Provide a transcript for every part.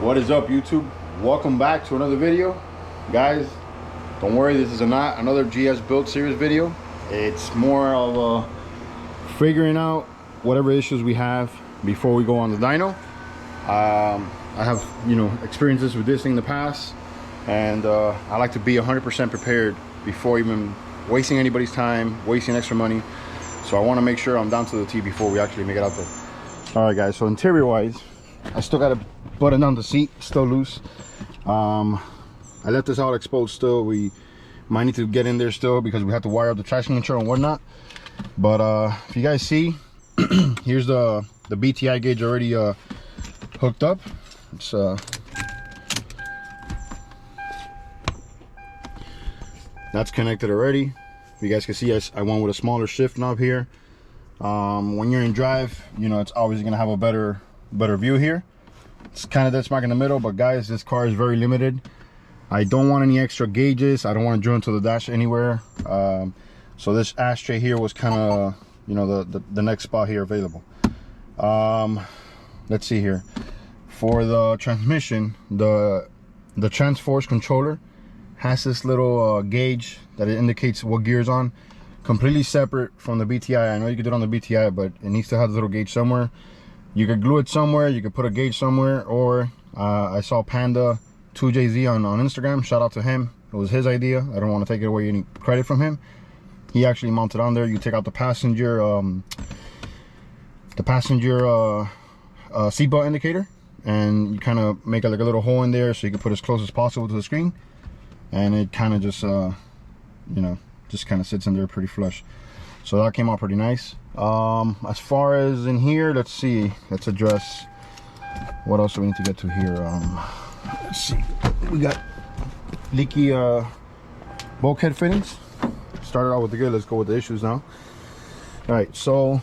What is up, YouTube? Welcome back to another video. Guys, don't worry, this is not another GS build series video. It's more of figuring out whatever issues we have before we go on the dyno. I have experiences with this thing in the past, and I like to be 100% prepared before even wasting anybody's time, wasting extra money. So I want to make sure I'm down to the T before we actually make it out there. All right, guys, so interior wise, I still got to button down the seat, still loose. I left this all exposed still. We might need to get in there still because we have to wire up the traction control and whatnot. But if you guys see, here's the BTI gauge already hooked up. It's that's connected already. You guys can see I went with a smaller shift knob here. When you're in drive, it's always gonna have a better view here. It's kind of dead smack in the middle, but guys, this car is very limited. I don't want any extra gauges. I don't want to drill into the dash anywhere. So this ashtray here was kind of the next spot here available. Let's see here. For the transmission, the Transforce controller has this little gauge that it indicates what gear's on, completely separate from the BTI. I know you could do it on the BTI, but it needs to have the little gauge somewhere. You could glue it somewhere, you could put a gauge somewhere, or I saw Panda 2JZ on Instagram. Shout out to him. It was his idea. I don't want to take away any credit from him. He actually mounted on there. You take out the passenger seatbelt indicator, and you kind of make like a little hole in there so you can put as close as possible to the screen, and it kind of just just kind of sits in there pretty flush. So that came out pretty nice. As far as in here, let's see, let's address what else do we need to get to here. Let's see, we got leaky bulkhead fittings. Started out with the good, let's go with the issues now. All right, so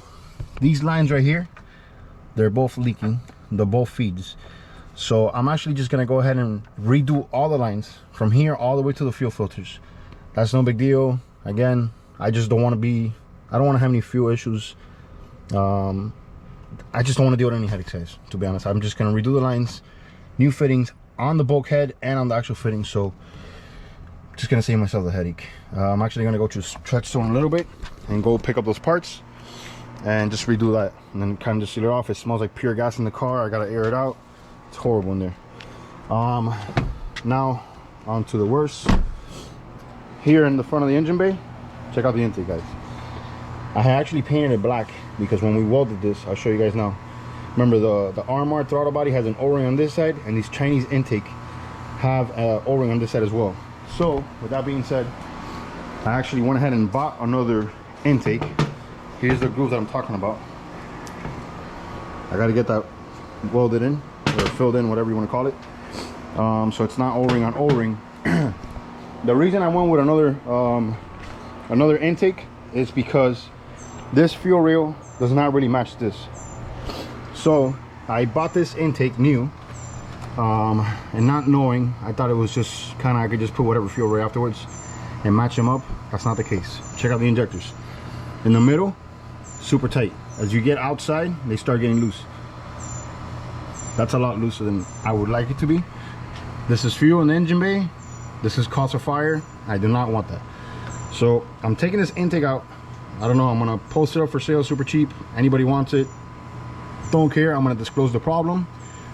these lines right here, they're both leaking, they're both feeds. So I'm actually just gonna go ahead and redo all the lines from here all the way to the fuel filters. That's no big deal. Again, I just don't want to be, I don't want to have any fuel issues. I just don't want to deal with any headaches, guys, to be honest. I'm just gonna redo the lines, new fittings on the bulkhead and on the actual fittings. So just gonna save myself the headache. I'm actually gonna go to Treadstone a little bit and go pick up those parts and just redo that, and then kind of just seal it off. It smells like pure gas in the car. I gotta air it out. It's horrible in there. Now on to the worst. Here in the front of the engine bay, check out the intake, guys. I actually painted it black because when we welded this, I'll show you guys now. Remember, the RMR throttle body has an O-ring on this side, and these Chinese intake have an O-ring on this side as well. So with that being said, I actually went ahead and bought another intake. Here's the groove that I'm talking about. I got to get that welded in or filled in, whatever you want to call it. So it's not O-ring on O-ring. The reason I went with another intake is because this fuel rail does not really match this. So I bought this intake new, and not knowing, I thought it was just kind of, I could just put whatever fuel rail afterwards and match them up. That's not the case. Check out the injectors. In the middle, super tight. As you get outside, they start getting loose. That's a lot looser than I would like it to be. This is fuel in the engine bay. This is cause of fire. I do not want that. So I'm taking this intake out. I don't know, I'm gonna post it up for sale super cheap. Anybody wants it, don't care. I'm gonna disclose the problem,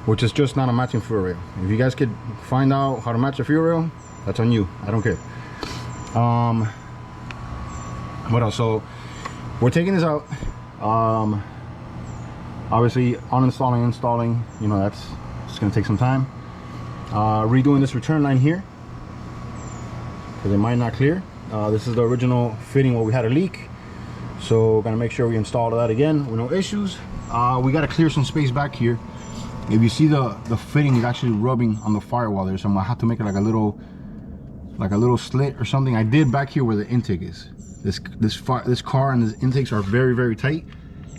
which is just not a matching fuel rail. If you guys could find out how to match a fuel rail, that's on you. I don't care. What else? So we're taking this out. Obviously uninstalling, installing, that's just gonna take some time. Redoing this return line here because it might not clear. This is the original fitting where we had a leak, so we're gonna make sure we install that again with no issues. We got to clear some space back here. If you see the fitting is actually rubbing on the firewall there, so I'm gonna have to make it like a little slit or something. I did back here where the intake is. This car and the intakes are very, very tight,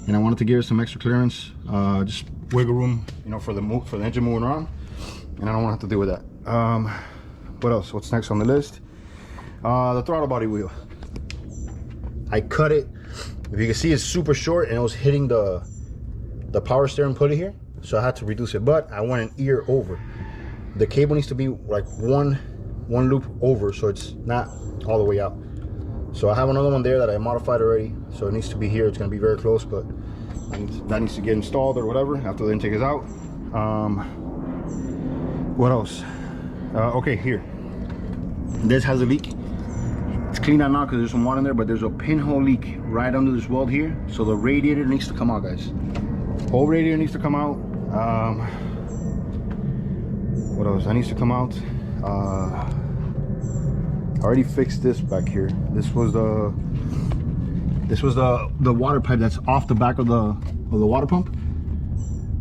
and I wanted to give it some extra clearance, just wiggle room, for the engine moving around, and I don't want to have to deal with that. What else? What's next on the list? The throttle body wheel. I cut it. If you can see, it's super short, and it was hitting the power steering pulley here. so I had to reduce it, but I went an ear over. The cable needs to be like one loop over, so it's not all the way out. So I have another one there that I modified already, so it needs to be here. It's going to be very close, but that needs to get installed or whatever after the intake is out. What else? Okay, here, this has a leak. It's cleaned out now because there's some water in there, but there's a pinhole leak right under this weld here, so the radiator needs to come out, guys. Whole radiator needs to come out. What else? That needs to come out. I already fixed this back here. This was the water pipe that's off the back of the water pump.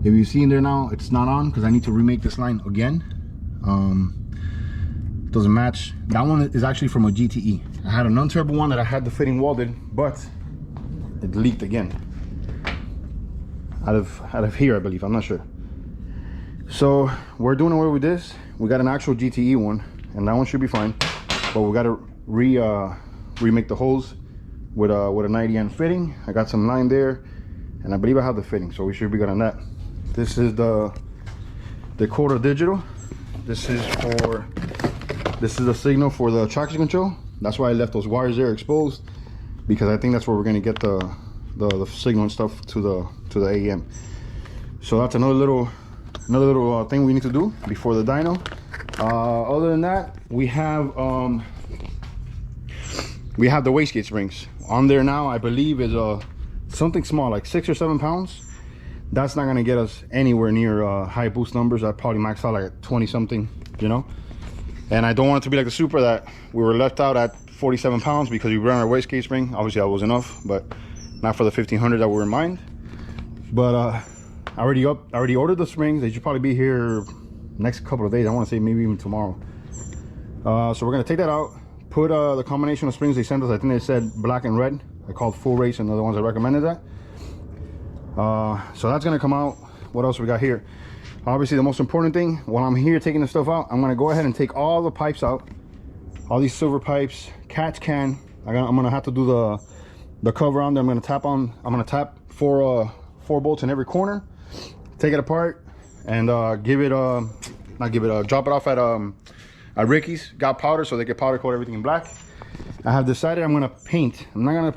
If you see in there now, it's not on because I need to remake this line again. Doesn't match. That one is actually from a GTE. I had an unturbo one that I had the fitting welded, but it leaked again. Out of here, I believe. I'm not sure. So we're doing away with this. We got an actual GTE one, and that one should be fine. But we got to remake the holes with a 90N fitting. I got some line there, and I believe I have the fitting, so we should be good on that. This is the quarter digital. This is the signal for the traction control. That's why I left those wires there exposed, because I think that's where we're going to get the signal and stuff to the AEM. So that's another little thing we need to do before the dyno. Other than that, we have the wastegate springs on there now. I believe is something small, like 6 or 7 pounds. That's not going to get us anywhere near high boost numbers. I probably maxed out like at 20 something, you know. And I don't want it to be like the Supra that we were left out at 47 pounds because we ran our wastegate spring. Obviously that was enough, but not for the 1500 that were in mind. But I already ordered the springs. They should probably be here next couple of days. I want to say maybe even tomorrow. So we're gonna take that out, put the combination of springs they sent us. I think they said black and red. I called full race, and they're the ones that recommended that. So that's gonna come out. What else we got here? Obviously the most important thing, while I'm here taking the stuff out, I'm gonna go ahead and take all the pipes out, all these silver pipes, catch can. I'm gonna have to do the cover on there. I'm gonna tap 4 bolts in every corner, take it apart, and drop it off at Ricky's. Got powder, so they can powder coat everything in black. I have decided I'm gonna paint. I'm not gonna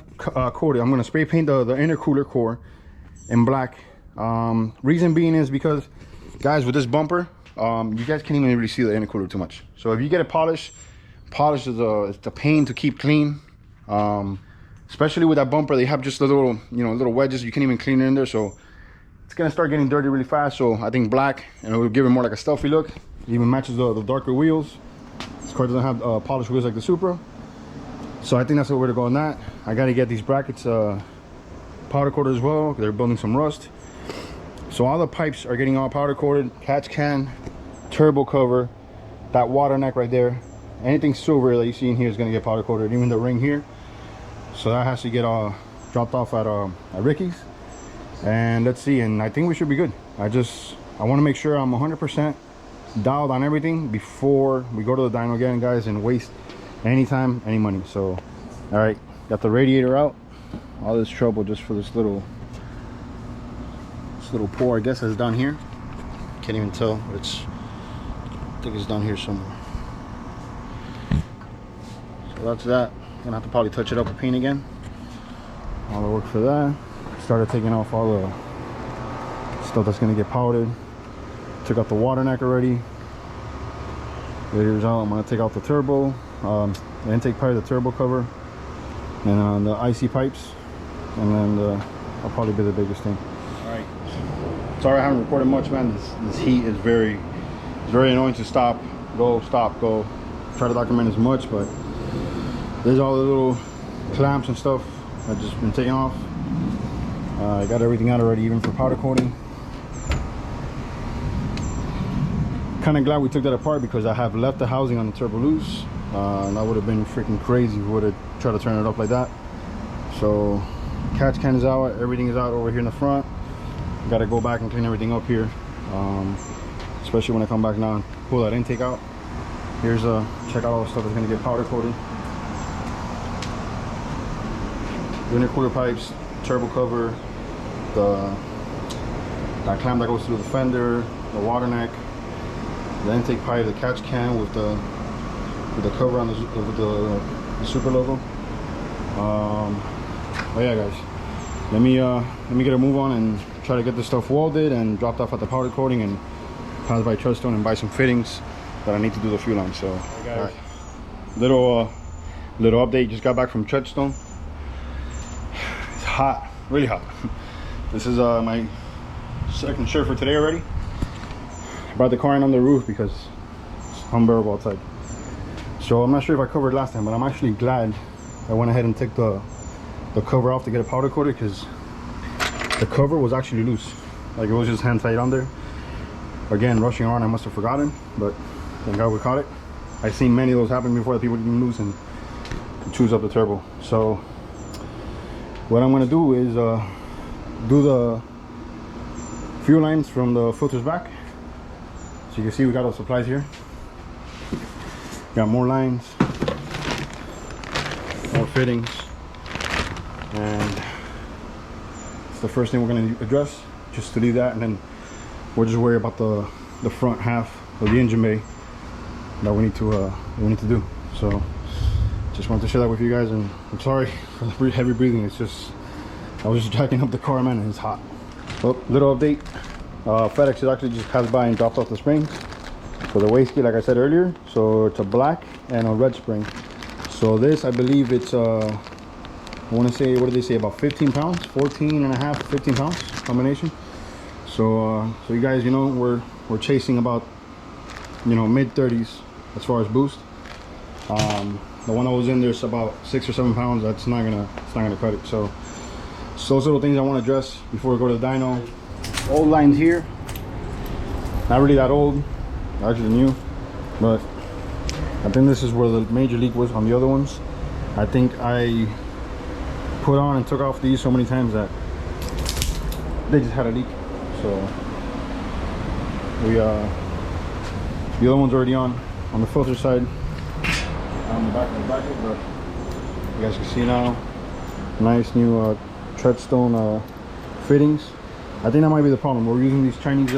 coat it. I'm gonna spray paint the intercooler core in black. Reason being is because, guys, with this bumper, you guys can't even really see the intercooler too much. So if you get it polished is a pain to keep clean. Especially with that bumper, they have just the little wedges. You can't even clean it in there, so it's gonna start getting dirty really fast. So I think black, and it will give it more like a stuffy look. It even matches the darker wheels. This car doesn't have polished wheels like the Supra, so I think that's the way to go on that. I got to get these brackets powder coated as well. They're building some rust. So all the pipes are getting all powder coated. Catch can, turbo cover, that water neck right there. Anything silver that you see in here is going to get powder coated, even the ring here. So that has to get dropped off at Ricky's. And let's see, and I think we should be good. I want to make sure I'm 100% dialed on everything before we go to the dyno again, guys, and waste any time, any money. So, all right, got the radiator out. All this trouble just for this little pour, I guess, is down here. Can't even tell. I think it's down here somewhere. So that's that. Gonna have to probably touch it up with paint again. All the work for that. Started taking off all the stuff that's gonna get powdered. Took out the water neck already. Radiator's out. I'm gonna take out the turbo, the intake pipe, the turbo cover, and the IC pipes, and then that'll probably be the biggest thing. All right. Sorry I haven't recorded much, man. This heat is very annoying to stop, go. Try to document as much, but there's all the little clamps and stuff I've just been taking off. I got everything out already, even for powder coating. Kind of glad we took that apart because I have left the housing on the turbo loose. And that would have been freaking crazy if we would have tried to turn it up like that. So catch can is out, everything is out over here in the front. Got to go back and clean everything up here, especially when I come back now and pull that intake out. Here's check out all the stuff that's going to get powder coated. The intercooler pipes, turbo cover, the that clamp that goes through the fender, the water neck, the intake pipe, the catch can with the cover on the Super logo. But yeah, guys, let me get a move on and try to get this stuff welded and dropped off at the powder coating, and pass by Treadstone and buy some fittings that I need to do the fuel line. So, hey guys, little update. Just got back from Treadstone. It's hot, really hot. This is my second shirt for today already. I brought the car in on the roof because it's unbearable outside. So I'm not sure if I covered last time, but I'm actually glad I went ahead and took the cover off to get a powder coated, because the cover was actually loose. Like, it was just hand tight on there. Again, rushing around, I must have forgotten, but thank God we caught it. I've seen many of those happen before, that people didn't lose and chews up the turbo. So what I'm gonna do is do the fuel lines from the filters back. So you can see we got our supplies here. Got more lines, more fittings, and it's the first thing we're going to address, just to leave that, and then we'll just worry about the front half of the engine bay that we need to do. So just wanted to share that with you guys, and I'm sorry for the heavy breathing. It's just, I was just jacking up the car, man, and it's hot. Well, little update. FedEx has actually just passed by and dropped off the springs for the wastegate, like I said earlier. So it's a black and a red spring. So this, I believe it's I want to say, what did they say, about 15 pounds, 14 and a half, 15 pounds combination. So so you guys, you know, we're chasing about, you know, mid 30s as far as boost. The one that was in there's about 6 or 7 pounds. That's not gonna cut it. So those little things I want to address before we go to the dyno. Old lines here, not really that old, actually new, but I think this is where the major leak was on the other ones. I think I put on and took off these so many times that they just had a leak. So we the other one's already on the filter side, on the back of the bracket, but you guys can see now, nice new Treadstone fittings. I think that might be the problem. We're using these Chinese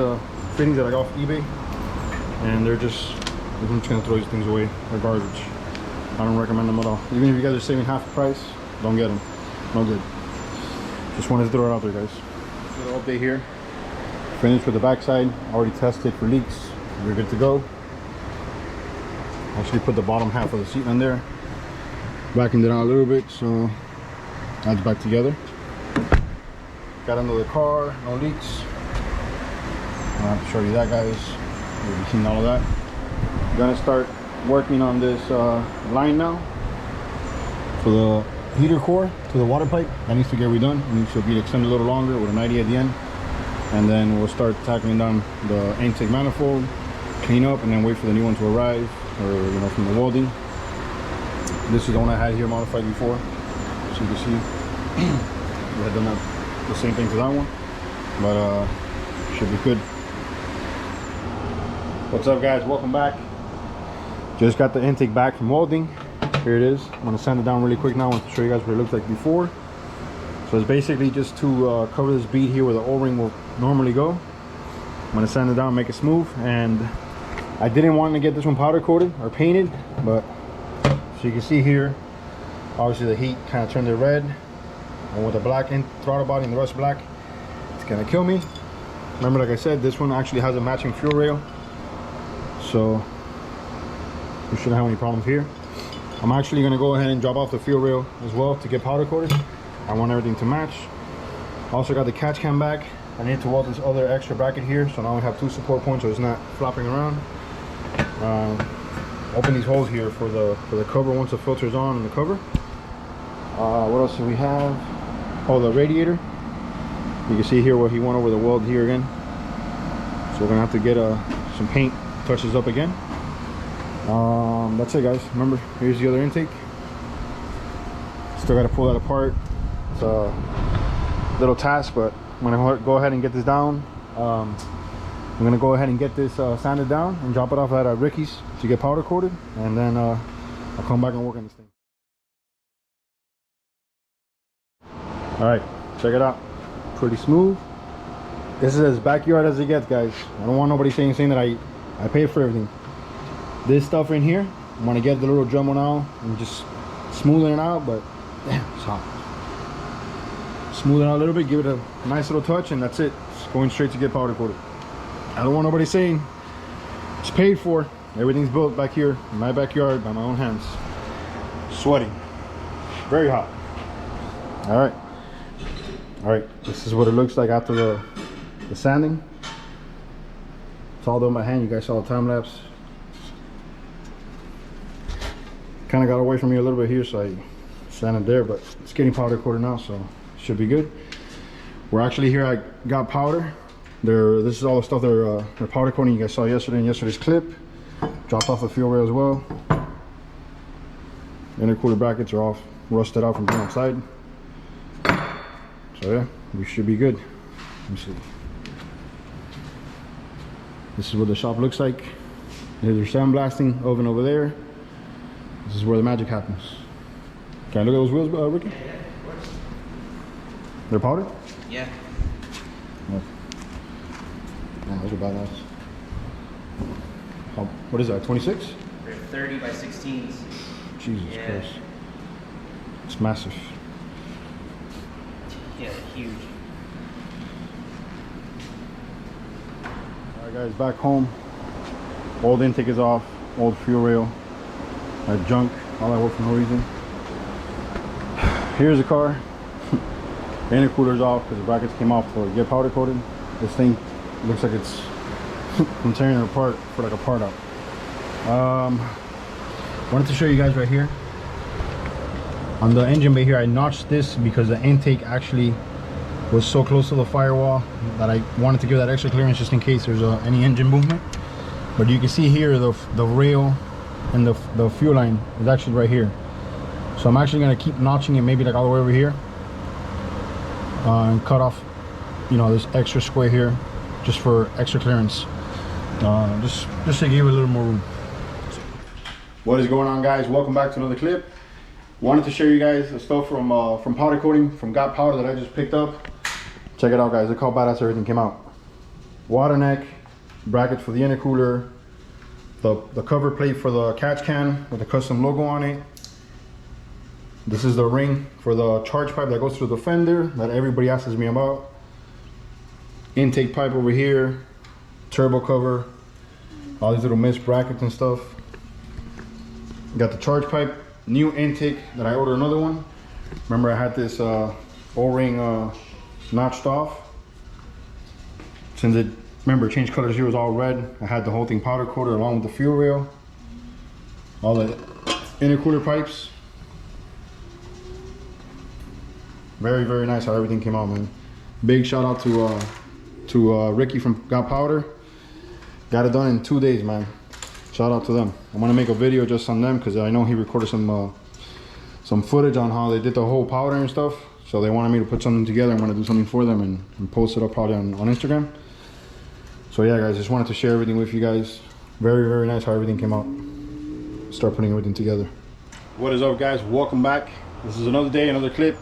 fittings that I got off eBay, and I'm just gonna throw these things away. They're garbage. I don't recommend them at all. Even if you guys are saving half the price, don't get them. No good. Just wanted to throw it out there, guys. Little update here. Finished with the backside. Already tested for leaks. We're good to go. Actually put the bottom half of the seat on there. Backing it out a little bit, so that's back together. Got under the car, no leaks. I'll have to show you that, guys. You've seen all of that. Gonna start working on this line now for the heater core to the water pipe. That needs to get redone. It needs to be extended a little longer with a 90 at the end, and then we'll start tackling down the intake manifold, clean up, and then wait for the new one to arrive, or you know, from the welding. This is the one I had here modified before, so you can see we had done the same thing to that one, but should be good. What's up, guys? Welcome back. Just got the intake back from welding. Here it is. I'm gonna sand it down really quick now. I want to show you guys what it looked like before. So it's basically just to cover this bead here where the O-ring will normally go. I'm gonna sand it down, make it smooth. And I didn't want to get this one powder coated or painted, but so you can see here, obviously the heat kind of turned it red, and with the black in throttle body and the rust black, it's gonna kill me. Remember, like I said, this one actually has a matching fuel rail, so we shouldn't have any problems here. I'm actually gonna go ahead and drop off the fuel rail as well to get powder coated. I want everything to match. Also got the catch cam back. I need to weld this other extra bracket here, so now we have 2 support points so it's not flopping around. Open these holes here for the cover once the filter's on and the cover. What else do we have? Oh, the radiator. You can see here where he went over the weld here again. So we're gonna have to get some paint touches up again. That's it, guys. Remember, here's the other intake. Still got to pull that apart. It's a little task, but I'm gonna go ahead and get this down. I'm gonna go ahead and get this sanded down and drop it off at Ricky's to get powder coated, and then I'll come back and work on this thing. All right, check it out. Pretty smooth. This is as backyard as it gets, guys. I don't want nobody saying that I paid for everything. This stuff in here, I'm gonna get the little drum now and just smoothing it out, but damn, it's hot. Smooth it out a little bit, give it a nice little touch, and that's it. It's going straight to get powder coated. I don't want nobody saying it's paid for. Everything's built back here in my backyard by my own hands. Sweating, very hot. All right, this is what it looks like after the sanding. It's all done by hand. You guys saw the time lapse. Kind of got away from me a little bit here, so I sanded there, but it's getting powder coated now, so it should be good. We're actually here at Got Powder. This is all the stuff they're powder coating. You guys saw yesterday in yesterday's clip. Dropped off the fuel rail as well. Intercooler brackets are off, rusted out from being outside. So yeah, we should be good. Let me see. This is what the shop looks like. There's your sandblasting oven over there. This is where the magic happens. Can I look at those wheels, Ricky? Yeah, of course. They're powdered? Yeah. Oh. Man, those are badass. What is that, 26? They're 30 by 16s. Jesus Christ. It's massive. Yeah, huge. Alright guys, back home. Old intake is off, old fuel rail. That junk, all that work for no reason. Here's the car. The intercooler's off because the brackets came off to get powder coated. This thing looks like it's I'm tearing it apart for like a part out. Wanted to show you guys right here. On the engine bay here, I notched this because the intake actually was so close to the firewall that I wanted to give that extra clearance just in case there's any engine movement. But you can see here the rail and the fuel line is actually right here. So I'm actually going to keep notching it maybe like all the way over here and cut off, you know, this extra square here just for extra clearance, just to give it a little more room. What is going on, guys? Welcome back to another clip. Wanted to show you guys the stuff from powder coating from Got Powder that I just picked up. Check it out, guys. Look how badass everything came out. Water neck, brackets for the intercooler, the cover plate for the catch can with the custom logo on it. This is the ring for the charge pipe that goes through the fender that everybody asks me about. Intake pipe over here, turbo cover, all these little mesh brackets and stuff. Got the charge pipe, new intake that I ordered another one. Remember I had this O-ring notched off. Since it, remember, changed colors here, was all red. I had the whole thing powder coated along with the fuel rail. All the intercooler pipes. Very, very nice how everything came out, man. Big shout out to Ricky from Got Powder. Got it done in 2 days, man. Shout out to them. I'm gonna make a video just on them because I know he recorded some footage on how they did the whole powder and stuff. So they wanted me to put something together. I'm gonna do something for them and post it up probably on Instagram. So yeah, guys, just wanted to share everything with you guys. Very, very nice how everything came out. Start putting everything together. What is up, guys? Welcome back. This is another day, another clip.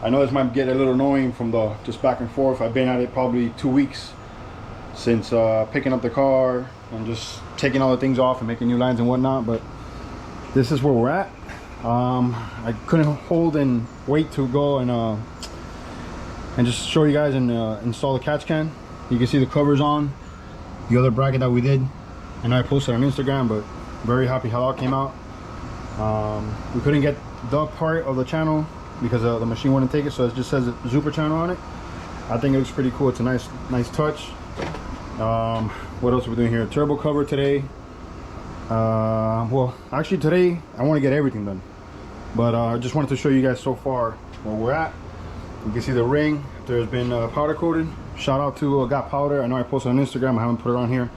I know this might get a little annoying from the just back and forth. I've been at it probably 2 weeks since picking up the car and just taking all the things off and making new lines and whatnot, but this is where we're at. I couldn't hold and wait to go and just show you guys and install the catch can. You can see the covers on the other bracket that we did, and I posted on Instagram, but very happy how that came out. We couldn't get the part of the channel because the machine wouldn't take it, so it just says Super channel on it. I think it looks pretty cool. It's a nice touch. What else are we doing here? Turbo cover today. Well, actually today I want to get everything done, but I just wanted to show you guys so far where we're at. You can see the ring. There's been powder coated. Shout out to Got Powder. I know I posted on Instagram. I haven't put it on here,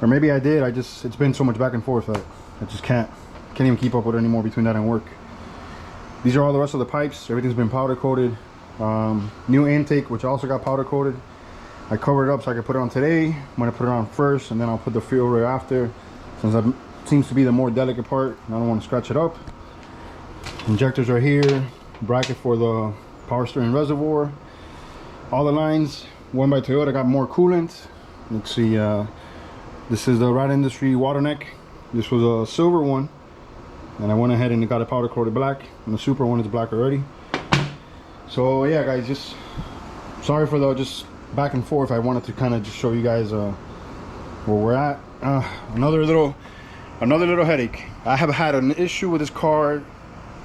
or maybe I did. It's been so much back and forth that I just can't even keep up with it anymore between that and work. These are all the rest of the pipes. Everything's been powder coated. New intake, which also got powder coated. I covered it up so I could put it on today. I'm gonna put it on first, and then I'll put the fuel rail after, since that seems to be the more delicate part. I don't want to scratch it up. Injectors are here. Bracket for the power steering reservoir. All the lines one by Toyota, got more coolant. Let's see, this is the Rad Industry water neck. This was a silver one, and I went ahead and got a powder coated black, and the super one is black already. So yeah guys, just sorry for the just back and forth. I wanted to kind of just show you guys where we're at. Another little headache. I have had an issue with this car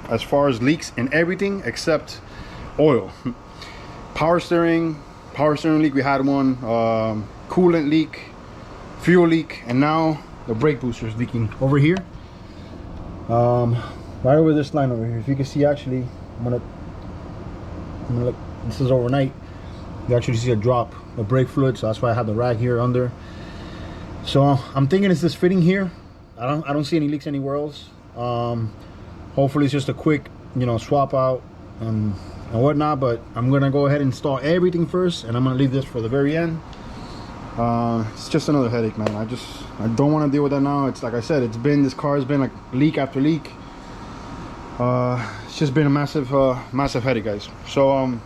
as far as leaks and everything except oil. Power steering leak, we had one. Coolant leak, fuel leak, and now the brake booster is leaking over here. Right over this line over here. If you can see, actually, I'm gonna look. This is overnight. You actually see a drop of brake fluid, so that's why I have the rag here under. So I'm thinking, is this fitting here? I don't see any leaks anywhere else. Hopefully it's just a quick, you know, swap out and whatnot. But I'm gonna go ahead and install everything first, and I'm gonna leave this for the very end. It's just another headache, man. I don't want to deal with that now. It's like I said, this car has been like leak after leak. It's just been a massive headache, guys. So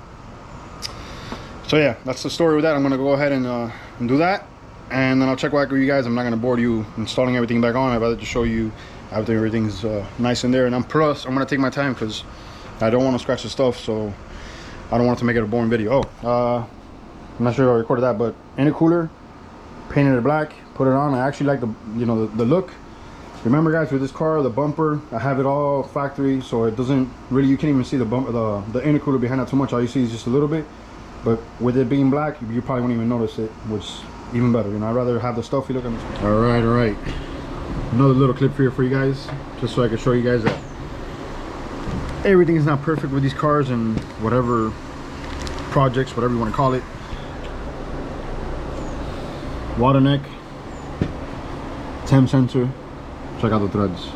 yeah, that's the story with that. I'm gonna go ahead and do that, and then I'll check back with you guys. I'm not gonna bore you installing everything back on. I'd rather just show you after everything's nice in there. And I'm gonna take my time because I don't want to scratch the stuff, so I don't want it to make it a boring video. I'm not sure if I recorded that, but intercooler, painted it black, put it on. I actually like the, you know, the look. Remember guys, with this car, the bumper, I have it all factory, so it doesn't really, you can't even see the bumper, the intercooler behind that too much. All you see is just a little bit. But with it being black, you probably won't even notice it, which is even better. You know, I'd rather have the stuffy look on this one. All right. Another little clip here for you guys, just so I can show you guys that everything is not perfect with these cars and whatever projects, whatever you want to call it. Water neck, temp sensor. Check out the threads.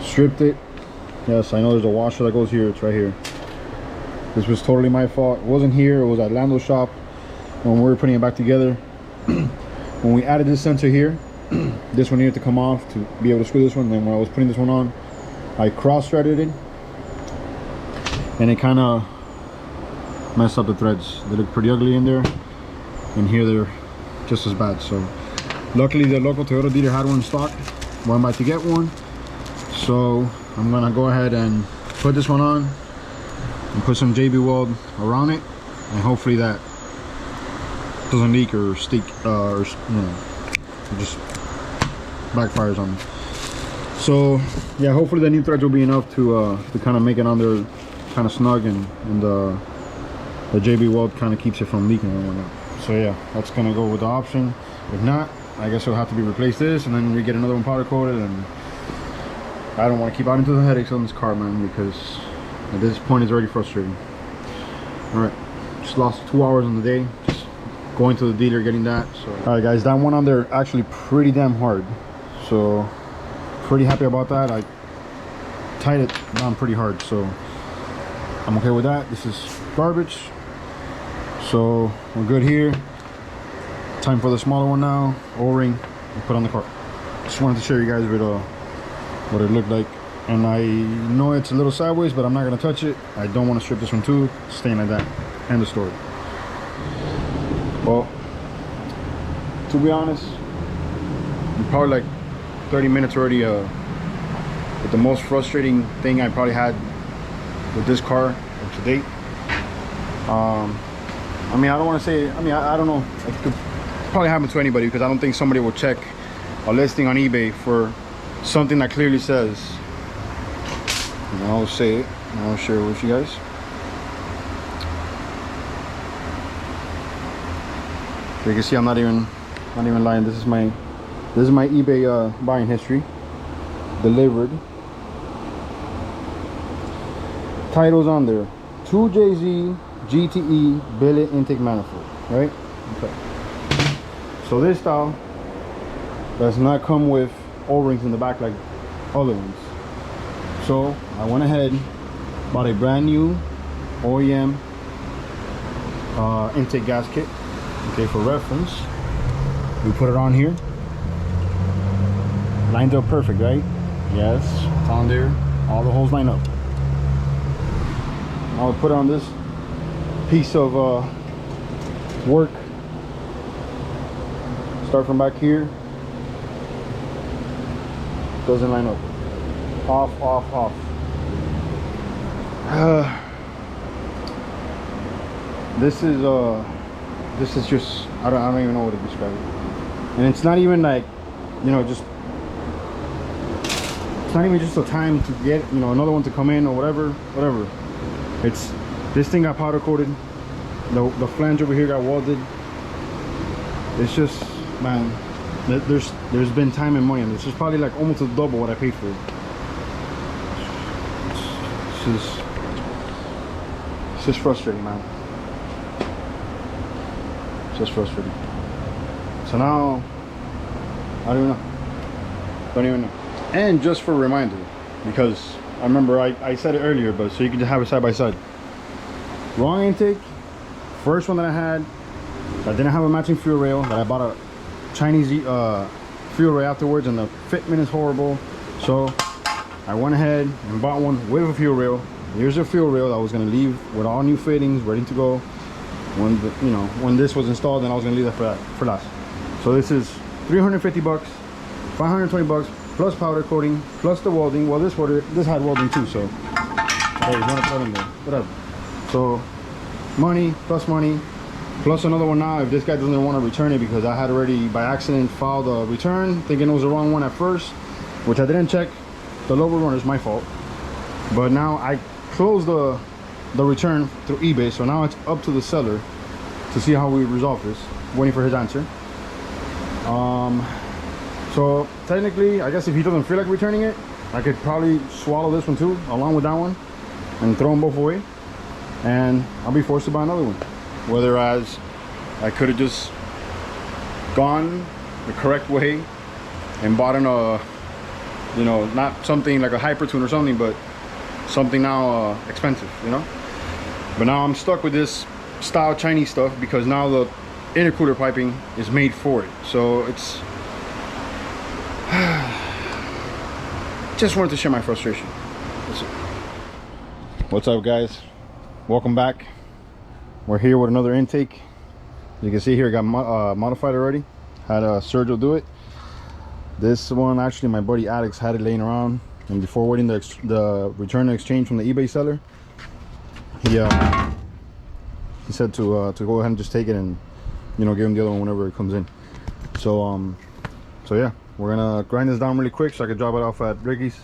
Stripped it. Yes, I know there's a washer that goes here. It's right here. This was totally my fault. It wasn't here. It was at Lando's shop when we were putting it back together. When we added this sensor here, this one needed to come off to be able to screw this one. Then when I was putting this one on, I cross-threaded it, and it kind of messed up the threads. They look pretty ugly in there, and here they're just as bad. So luckily the local Toyota dealer had one in stock. Well, I'm about to get one, so I'm gonna go ahead and put this one on and put some JB weld around it, and hopefully that doesn't leak or stick or, you know, just backfires on me. So yeah, hopefully the new threads will be enough to kind of make it on there kind of snug, and the JB weld kind of keeps it from leaking and whatnot. So yeah, that's gonna go with the option. If not, I guess it'll have to be replaced this, and then we get another one powder coated. And I don't want to keep out into the headaches on this car, man, because at this point it's already frustrating. All right, just lost 2 hours in the day just going to the dealer getting that. So all right guys, that one on there actually pretty damn hard, so pretty happy about that. I tied it down pretty hard, so I'm okay with that. This is garbage, so we're good here. Time for the smaller one now. O-ring and put on the car. Just wanted to show you guys with what it looked like. And I know it's a little sideways, but I'm not gonna touch it. I don't want to strip this one too. It's staying like that. End of story. Well, to be honest, I'm probably like 30 minutes already with the most frustrating thing I probably had with this car to date. I mean, I don't want to say, I mean, I don't know, it could probably happen to anybody, because I don't think somebody will check a listing on eBay for something that clearly says, and I'll say it and I'll share it with you guys. So you can see I'm not even lying. This is my eBay buying history. Delivered. Titles on there: 2JZ GTE billet intake manifold. Right? Okay. So this style does not come with O-rings in the back like other ones. So I went ahead, bought a brand new OEM intake gasket. Okay, for reference, we put it on here. Lined up perfect, right? Yes, it's on there. All the holes line up. I'll put on this piece of work. Start from back here. Doesn't line up. Off, off, off. This is just, I don't even know what to describe it. And it's not even like, you know, just, it's not even just a time to get, you know, another one to come in or whatever. It's, this thing got powder coated. The flange over here got welded. It's just, man, there's been time and money on this. It's probably like almost a double what I paid for it. It's just frustrating, man. It's just frustrating. So now, I don't even know. And just for a reminder, because I remember I said it earlier, but so you can just have it side by side. Wrong intake. First one that I had, I didn't have a matching fuel rail. That I bought a Chinese fuel rail afterwards, and the fitment is horrible. So I went ahead and bought one with a fuel rail. Here's a fuel rail that I was gonna leave with all new fittings, ready to go. When this was installed, then I was gonna leave that for last. So this is 350 bucks, 520 bucks plus powder coating plus the welding. Well, this had welding too, so hey, you want to put in there, whatever. So money plus another one now if this guy doesn't want to return it, because I had already by accident filed a return thinking it was the wrong one at first, which I didn't check. The lower runner is my fault, but now I closed the return through eBay, so now it's up to the seller to see how we resolve this. Waiting for his answer. So technically, I guess if he doesn't feel like returning it, I could probably swallow this one too along with that one and throw them both away, and I'll be forced to buy another one. Whereas I could have just gone the correct way and bought in a, you know, not something like a hyper tune or something, but something now expensive, you know. But now I'm stuck with this style Chinese stuff because now the intercooler piping is made for it. So it's just wanted to share my frustration. What's up, guys? Welcome back. We're here with another intake. You can see here it got modified already. Had Sergio do it. This one actually my buddy Alex had it laying around, and before waiting the return and exchange from the eBay seller, he said to go ahead and just take it and, you know, give him the other one whenever it comes in. So yeah, we're gonna grind this down really quick so I could drop it off at Ricky's.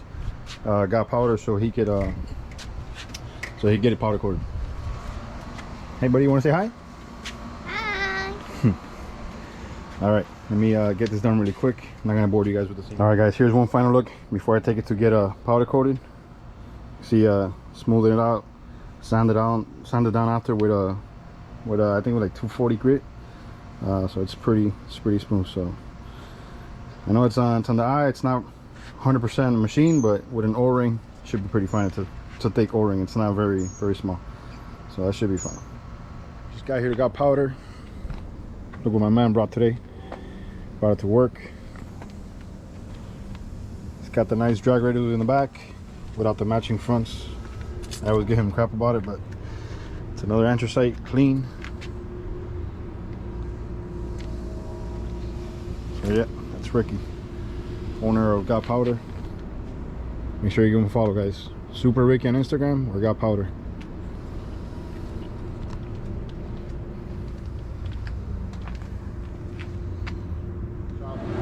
Got powder so he could get it powder coated. Hey buddy, you want to say hi? Hi. All right, let me get this done really quick. I'm not gonna bore you guys with this. All right guys, here's one final look before I take it to get powder coated. See, smoothing it out, sand it down after with I think with like 240 grit. So it's pretty smooth. So I know it's on the eye, it's not 100% machine, but with an O-ring should be pretty fine. It's a thick O-ring, it's not very small, so that should be fine. This guy here got powder. Look what my man brought today. Brought it to work. It's got the nice drag radius in the back without the matching fronts. I always give him crap about it, but it's another anthracite, clean. So yeah, that's Ricky, owner of Got Powder. Make sure you give him a follow, guys. Super Ricky on Instagram or Got Powder.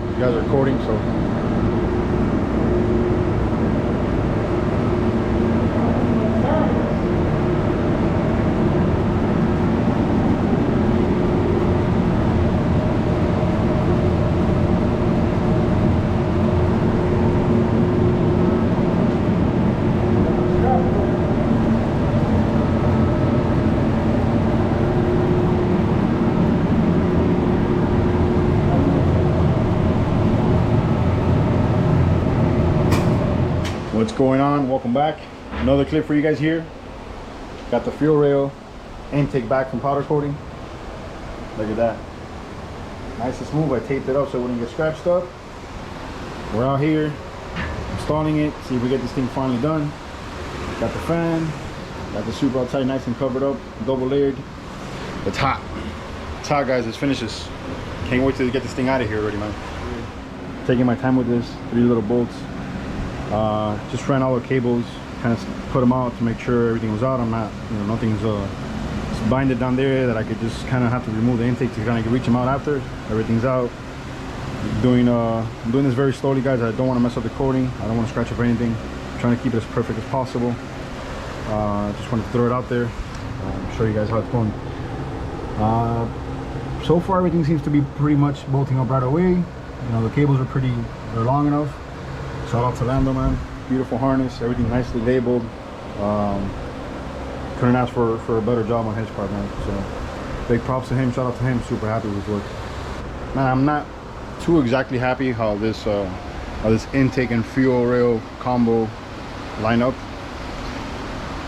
You guys are recording, so what's going on? Welcome back. Another clip for you guys here. Got the fuel rail intake back from powder coating. Look at that, nice and smooth. I taped it up so it wouldn't get scratched up. We're out here installing it, see if we get this thing finally done. Got the fan, got the super outside nice and covered up, double layered. It's hot, It's hot, guys. Let's finish this. Can't wait to get this thing out of here already, man. Taking my time with this. 3 little bolts. Just ran all the cables, kind of put them out to make sure everything was out. I'm not, you know, nothing's binded down there that I could just kind of have to remove the intake to kind of reach them out after. Everything's out. I'm doing this very slowly, guys. I don't want to mess up the coating. I don't want to scratch up anything. I'm trying to keep it as perfect as possible. Just wanted to throw it out there, show you guys how it's going. So far everything seems to be pretty much bolting up right away. You know, the cables are they're long enough. Shout out to Lando, man. Beautiful harness, everything nicely labeled. Couldn't ask for a better job on his part, man. So big props to him, shout out to him. Super happy with his work. Man, I'm not too exactly happy how this intake and fuel rail combo line up.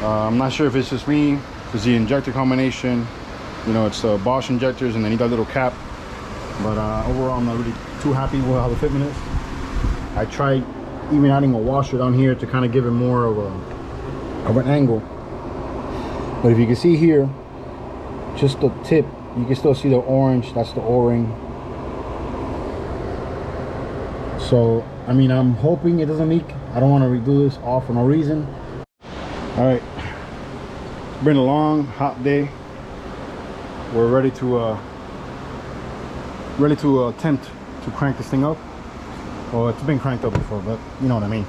I'm not sure if it's just me, if it's the injector combination. You know, it's Bosch injectors and they need that little cap. But overall, I'm not really too happy with how the fitment is. I tried even adding a washer down here to kind of give it more of an angle. But if you can see here, just the tip, you can still see the orange. That's the O-ring. So, I mean, I'm hoping it doesn't leak. I don't want to redo this all for no reason. All right, it's been a long, hot day. We're ready to attempt to crank this thing up. Well, it's been cranked up before, but you know what I mean.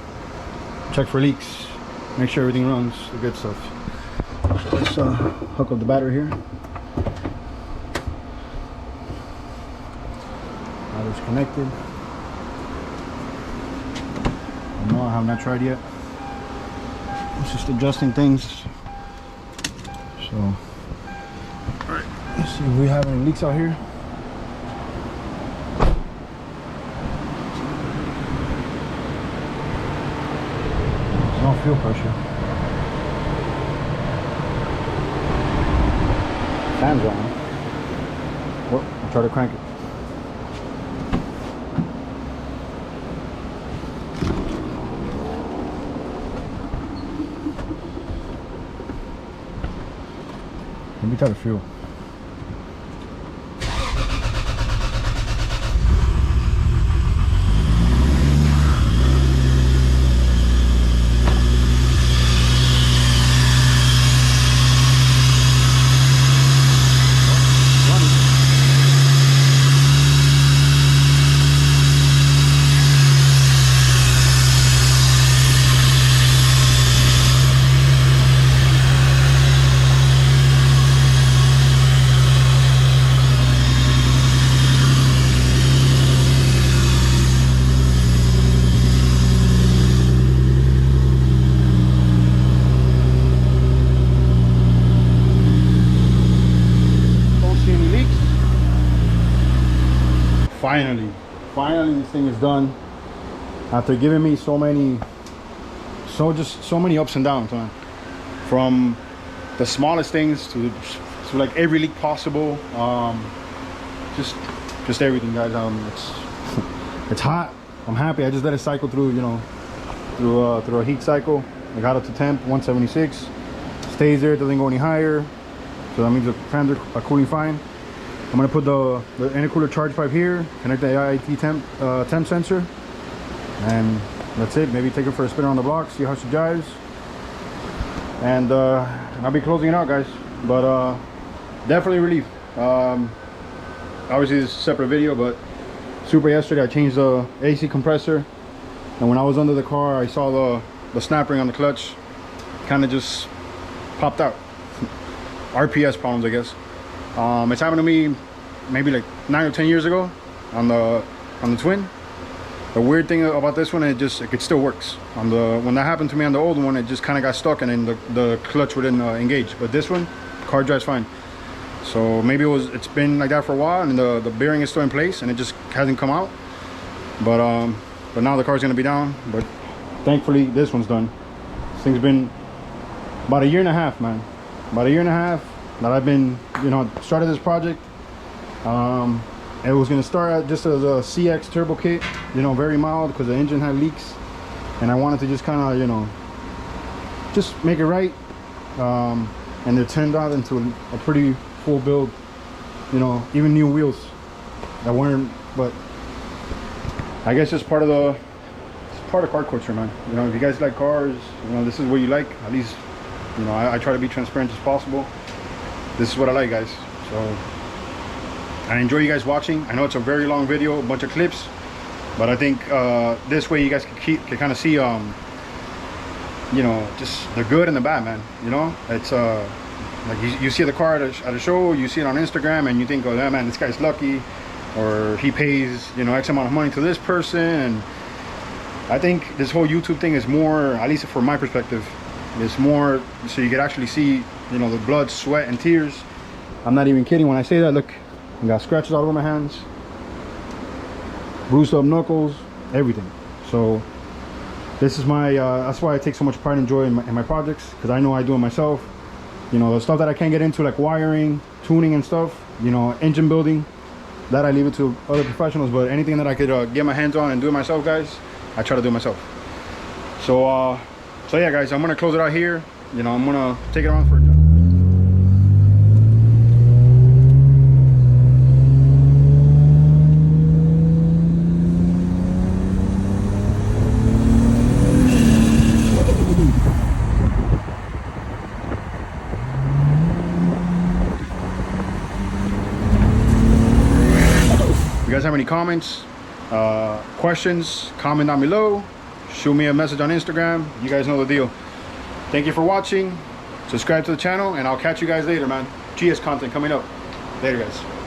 Check for leaks, make sure everything runs, the good stuff. So let's hook up the battery here. Battery's connected. No, I have not tried yet. It's just adjusting things. So, all right, let's see if we have any leaks out here. There's no fuel pressure. Fans on. Well, I'll try to crank it. Let me try the fuel. Finally this thing is done after giving me so many ups and downs, man. From the smallest things to like every leak possible. Just everything, guys. It's hot. I'm happy. I just let it cycle through, you know, through a heat cycle. I got up to temp 176, stays there, doesn't go any higher, so that means the fans are cooling fine. I'm gonna put the intercooler charge pipe here, connect the AIT temp sensor, and that's it. Maybe take it for a spin around the block, see how she jives, and I'll be closing it out, guys. But definitely relief. Obviously this is a separate video, but super yesterday I changed the AC compressor, and when I was under the car I saw the snap ring on the clutch kind of just popped out. RPS problems, I guess. It's happened to me maybe like 9 or 10 years ago on the twin. The weird thing about this one, it still works. When that happened to me on the old one, it just kind of got stuck and then the clutch wouldn't engage. But this one, car drives fine. So maybe it's been like that for a while, and the bearing is still in place and it just hasn't come out. But now the car's gonna be down. But thankfully this one's done. This thing's been about 1.5 years, man. About 1.5 years that I've been, you know, started this project. It was gonna start out just as a CX turbo kit, you know, very mild because the engine had leaks, and I wanted to just kind of, you know, just make it right. And it turned out into a pretty full build. you know, even new wheels that weren't, but I guess it's part of car culture, man. You know, if you guys like cars, you know, this is what you like. At least, you know, I try to be transparent as possible. This is what I like, guys. So I enjoy you guys watching. I know it's a very long video, a bunch of clips, but I think this way you guys can kind of see, you know, just the good and the bad, man. You know, it's like you see the car at a show, you see it on Instagram, and you think, oh, yeah, man, this guy's lucky, or he pays, you know, X amount of money to this person. And I think this whole YouTube thing is more, at least from my perspective, it's more so you can actually see, you know, the blood, sweat, and tears. I'm not even kidding when I say that. Look, I got scratches all over my hands, bruised up knuckles, everything. So this is my that's why I take so much pride and joy in my projects, because I know I do it myself. You know, the stuff that I can't get into, like wiring, tuning and stuff, you know, engine building, that I leave it to other professionals. But anything that I could get my hands on and do it myself, guys, I try to do it myself. So so yeah, guys, I'm gonna close it out here. You know, I'm gonna take it around for a jump. If you guys have any comments, questions, comment down below. Shoot me a message on Instagram. You guys know the deal. Thank you for watching. Subscribe to the channel, and I'll catch you guys later, man. GS content coming up. Later, guys.